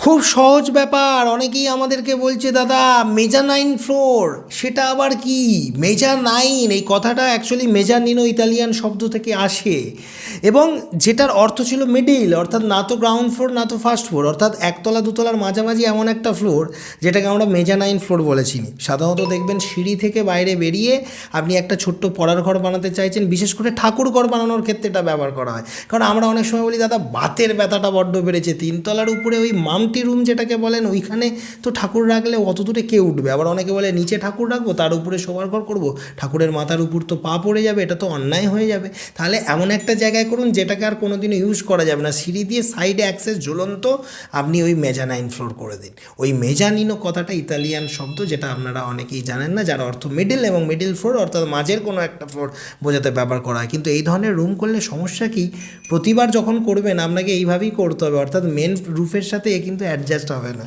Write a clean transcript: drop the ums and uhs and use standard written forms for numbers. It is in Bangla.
খুব সহজ ব্যাপার। অনেকেই আমাদেরকে বলছে দাদা মেজানাইন ফ্লোর, সেটা আবার কি? মেজানাইন এই কথাটা অ্যাকচুয়ালি মেজানিনো ইতালিয়ান শব্দ থেকে আসে, এবং যেটার অর্থ ছিল মিডিল, অর্থাৎ না তো গ্রাউন্ড ফ্লোর না তো ফার্স্ট ফ্লোর, অর্থাৎ একতলা দুতলার মাঝামাঝি এমন একটা ফ্লোর যেটাকে আমরা মেজানাইন ফ্লোর বলেছি। সাধারণত দেখবেন সিঁড়ি থেকে বাইরে বেরিয়ে আপনি একটা ছোট্ট পড়ার ঘর বানাতে চাইছেন, বিশেষ করে ঠাকুর ঘর বানানোর ক্ষেত্রে এটা ব্যবহার করা হয়। কারণ আমরা অনেক সময় বলি দাদা বাতের ব্যথাটা বড্ড বেড়েছে, তিনতলার উপরে ওই মামটি রুম যেটাকে বলেন ওইখানে তো ঠাকুর রাখলে অত দূরে কে উঠবে। আবার অনেকে বলে নিচে ঠাকুর রাখবো, তার উপরে শোবার ঘর করবো, ঠাকুরের মাথার উপর তো পা পড়ে যাবে, এটা তো অন্যায় হয়ে যাবে। তাহলে এমন একটা জায়গায় করুন যেটাকে আর কোনো দিনও ইউজ করা যাবে না, সিঁড়ি দিয়ে সাইডে অ্যাক্সেস ঝুলন্ত, আপনি ওই মেজানাইন ফ্লোর করে দিন। ওই মেজানিনো কথাটা ইতালিয়ান শব্দ, যেটা আপনারা অনেকেই জানেন না, যার অর্থ মিডিল, এবং মিডিল ফ্লোর অর্থাৎ মাঝের কোনো একটা ফ্লোর বোঝাতে ব্যবহার করা হয়। কিন্তু এই ধরনের রুম করলে সমস্যা কি, প্রতিবার যখন করবেন আপনাকে এইভাবেই করতে হবে, অর্থাৎ মেন রুফের সাথে এ কিন্তু অ্যাডজাস্ট হবে না।